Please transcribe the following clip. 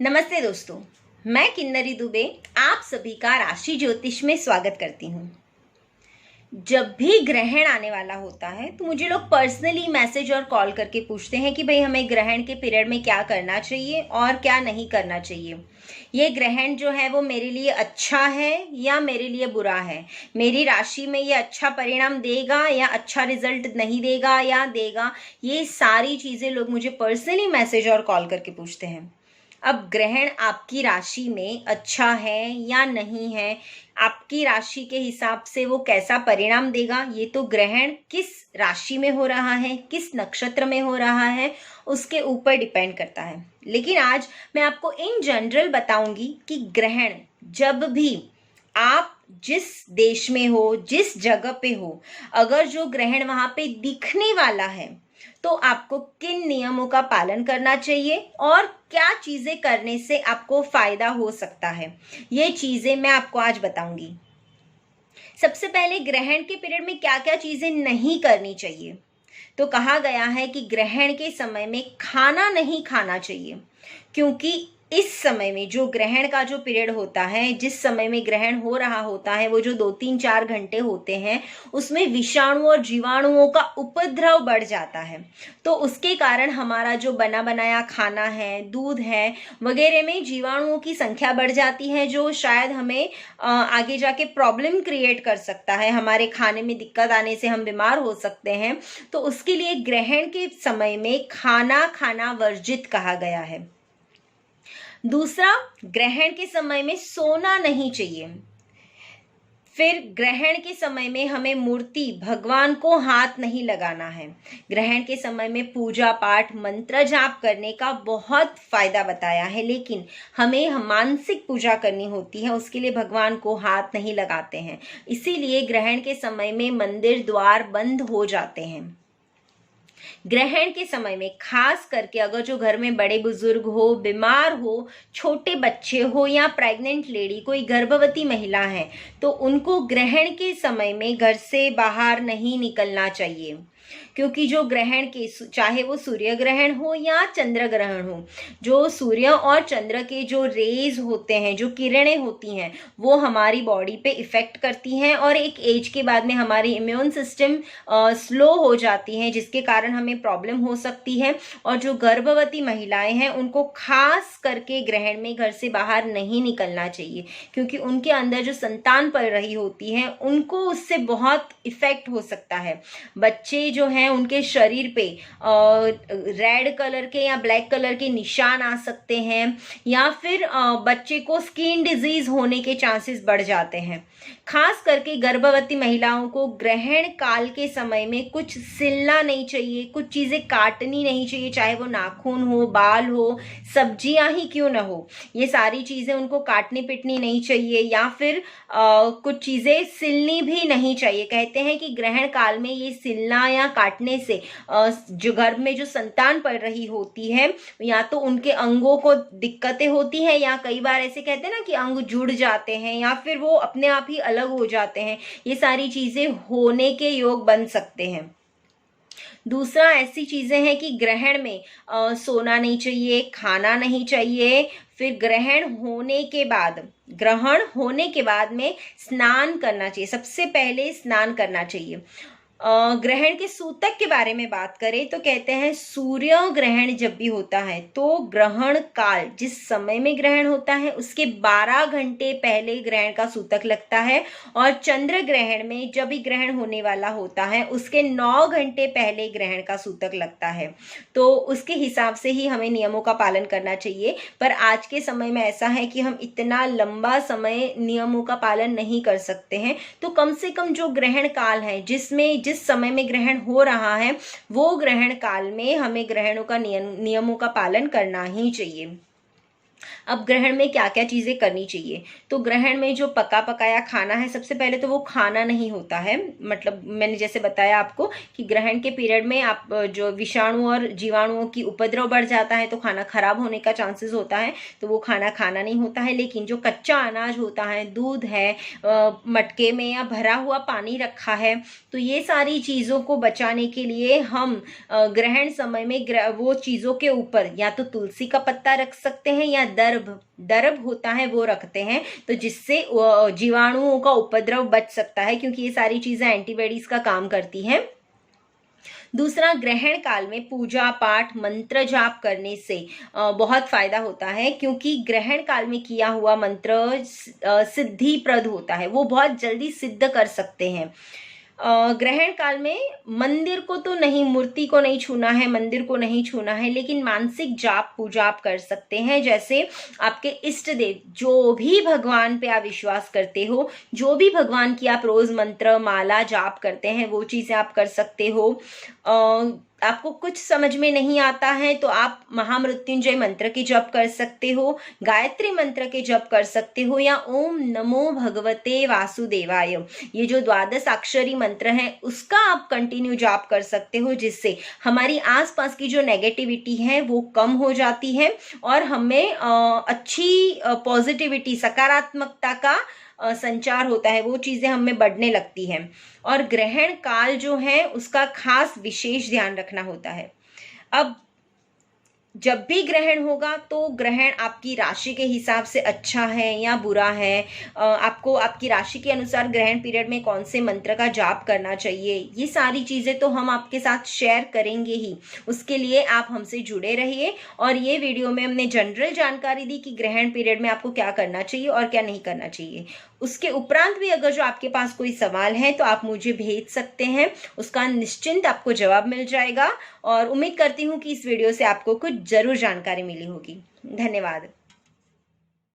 नमस्ते दोस्तों, मैं किन्नरी दुबे आप सभी का राशि ज्योतिष में स्वागत करती हूँ। जब भी ग्रहण आने वाला होता है तो मुझे लोग पर्सनली मैसेज और कॉल करके पूछते हैं कि भाई हमें ग्रहण के पीरियड में क्या करना चाहिए और क्या नहीं करना चाहिए। ये ग्रहण जो है वो मेरे लिए अच्छा है या मेरे लिए बुरा है, मेरी राशि में ये अच्छा परिणाम देगा या अच्छा रिजल्ट नहीं देगा या देगा। ये सारी चीज़ें लोग मुझे पर्सनली मैसेज और कॉल करके पूछते हैं। अब ग्रहण आपकी राशि में अच्छा है या नहीं है, आपकी राशि के हिसाब से वो कैसा परिणाम देगा, ये तो ग्रहण किस राशि में हो रहा है, किस नक्षत्र में हो रहा है, उसके ऊपर डिपेंड करता है। लेकिन आज मैं आपको इन जनरल बताऊंगी कि ग्रहण जब भी आप जिस देश में हो, जिस जगह पे हो, अगर जो ग्रहण वहां पे दिखने वाला है तो आपको किन नियमों का पालन करना चाहिए और क्या चीजें करने से आपको फायदा हो सकता है, ये चीजें मैं आपको आज बताऊंगी। सबसे पहले ग्रहण के पीरियड में क्या क्या चीजें नहीं करनी चाहिए। तो कहा गया है कि ग्रहण के समय में खाना नहीं खाना चाहिए, क्योंकि इस समय में जो ग्रहण का जो पीरियड होता है, जिस समय में ग्रहण हो रहा होता है, वो जो 2-3-4 घंटे होते हैं, उसमें विषाणु और जीवाणुओं का उपद्रव बढ़ जाता है। तो उसके कारण हमारा जो बना बनाया खाना है, दूध है वगैरह में जीवाणुओं की संख्या बढ़ जाती है, जो शायद हमें आगे जाके प्रॉब्लम क्रिएट कर सकता है। हमारे खाने में दिक्कत आने से हम बीमार हो सकते हैं। तो उसके लिए ग्रहण के समय में खाना खाना वर्जित कहा गया है। दूसरा, ग्रहण के समय में सोना नहीं चाहिए। फिर ग्रहण के समय में हमें मूर्ति भगवान को हाथ नहीं लगाना है। ग्रहण के समय में पूजा पाठ मंत्र जाप करने का बहुत फायदा बताया है, लेकिन हमें मानसिक पूजा करनी होती है, उसके लिए भगवान को हाथ नहीं लगाते हैं। इसीलिए ग्रहण के समय में मंदिर द्वार बंद हो जाते हैं। ग्रहण के समय में खास करके अगर जो घर में बड़े बुजुर्ग हो, बीमार हो, छोटे बच्चे हो या प्रेग्नेंट लेडी, कोई गर्भवती महिला है, तो उनको ग्रहण के समय में घर से बाहर नहीं निकलना चाहिए। क्योंकि जो ग्रहण के, चाहे वो सूर्य ग्रहण हो या चंद्र ग्रहण हो, जो सूर्य और चंद्र के जो रेज होते हैं, जो किरणें होती हैं, वो हमारी बॉडी पे इफेक्ट करती हैं और एक एज के बाद में हमारी इम्यून सिस्टम स्लो हो जाती है, जिसके कारण हमें प्रॉब्लम हो सकती है। और जो गर्भवती महिलाएं हैं उनको खास करके ग्रहण में घर से बाहर नहीं निकलना चाहिए, क्योंकि उनके अंदर जो संतान पल रही होती है उनको उससे बहुत इफेक्ट हो सकता है। बच्चे जो हैं उनके शरीर पे रेड कलर के या ब्लैक कलर के निशान आ सकते हैं, या फिर बच्चे को स्किन डिजीज होने के चांसेस बढ़ जाते हैं। खास करके गर्भवती महिलाओं को ग्रहण काल के समय में कुछ सिलना नहीं चाहिए, कुछ चीजें काटनी नहीं चाहिए, चाहे वो नाखून हो, बाल हो, सब्जियां ही क्यों ना हो, ये सारी चीजें उनको काटनी पिटनी नहीं चाहिए, या फिर कुछ चीजें सिलनी भी नहीं चाहिए। कहते हैं कि ग्रहण काल में ये सिलना या काटने से जो गर्भ में जो संतान पड़ रही होती है, या तो उनके अंगों को दिक्कतें होती हैं, या कई बार ऐसे कहते हैं ना कि अंग जुड़ जाते हैं, या फिर वो अपने आप ही अलग हो जाते हैं। ये सारी चीजें होने के योग बन सकते हैं। दूसरा, ऐसी चीजें हैं कि ग्रहण में सोना नहीं चाहिए, खाना नहीं चाहिए। फिर ग्रहण होने के बाद में स्नान करना चाहिए। सबसे पहले स्नान करना चाहिए। ग्रहण के सूतक के बारे में बात करें तो कहते हैं सूर्य ग्रहण जब भी होता है तो ग्रहण काल, जिस समय में ग्रहण होता है उसके 12 घंटे पहले ग्रहण का सूतक लगता है, और चंद्र ग्रहण में जब भी ग्रहण होने वाला होता है उसके 9 घंटे पहले ग्रहण का सूतक लगता है। तो उसके हिसाब से ही हमें नियमों का पालन करना चाहिए। पर आज के समय में ऐसा है कि हम इतना लंबा समय नियमों का पालन नहीं कर सकते हैं। तो कम से कम जो ग्रहण काल है, जिस समय में ग्रहण हो रहा है, वो ग्रहण काल में हमें ग्रहणों का नियमों का पालन करना ही चाहिए। अब ग्रहण में क्या क्या चीजें करनी चाहिए। तो ग्रहण में जो पका पकाया खाना है, सबसे पहले तो वो खाना नहीं होता है। मतलब मैंने जैसे बताया आपको कि ग्रहण के पीरियड में आप जो विषाणु और जीवाणुओं की उपद्रव बढ़ जाता है तो खाना खराब होने का चांसेस होता है, तो वो खाना खाना नहीं होता है। लेकिन जो कच्चा अनाज होता है, दूध है, मटके में या भरा हुआ पानी रखा है, तो ये सारी चीजों को बचाने के लिए हम ग्रहण समय में वो चीजों के ऊपर या तो तुलसी का पत्ता रख सकते हैं या दर्भ होता है वो रखते हैं, तो जिससे जीवाणुओं का उपद्रव बच सकता है, क्योंकि ये सारी चीजें एंटीबॉडीज का काम करती हैं। दूसरा, ग्रहण काल में पूजा पाठ मंत्र जाप करने से बहुत फायदा होता है, क्योंकि ग्रहण काल में किया हुआ मंत्र सिद्धिप्रद होता है, वो बहुत जल्दी सिद्ध कर सकते हैं। ग्रहण काल में मंदिर को तो नहीं, मूर्ति को नहीं छूना है, मंदिर को नहीं छूना है, लेकिन मानसिक जाप पूजा आप कर सकते हैं। जैसे आपके इष्ट देव, जो भी भगवान पे आप विश्वास करते हो, जो भी भगवान की आप रोज मंत्र माला जाप करते हैं, वो चीजें आप कर सकते हो। आपको कुछ समझ में नहीं आता है तो आप महामृत्युंजय मंत्र के जप कर सकते हो, गायत्री मंत्र के जप कर सकते हो, या ओम नमो भगवते वासुदेवाय, ये जो 12 अक्षरी मंत्र है उसका आप कंटिन्यू जाप कर सकते हो, जिससे हमारी आसपास की जो नेगेटिविटी है वो कम हो जाती है और हमें अच्छी पॉजिटिविटी, सकारात्मकता का संचार होता है, वो चीजें हमें बढ़ने लगती हैं। और ग्रहण काल जो है उसका खास विशेष ध्यान रखना होता है। अब जब भी ग्रहण होगा तो ग्रहण आपकी राशि के हिसाब से अच्छा है या बुरा है, आपको आपकी राशि के अनुसार ग्रहण पीरियड में कौन से मंत्र का जाप करना चाहिए, ये सारी चीजें तो हम आपके साथ शेयर करेंगे ही। उसके लिए आप हमसे जुड़े रहिए। और ये वीडियो में हमने जनरल जानकारी दी कि ग्रहण पीरियड में आपको क्या करना चाहिए और क्या नहीं करना चाहिए। उसके उपरांत भी अगर जो आपके पास कोई सवाल है तो आप मुझे भेज सकते हैं, उसका निश्चिंत आपको जवाब मिल जाएगा। और उम्मीद करती हूँ कि इस वीडियो से आपको कुछ जरूर जानकारी मिली होगी। धन्यवाद।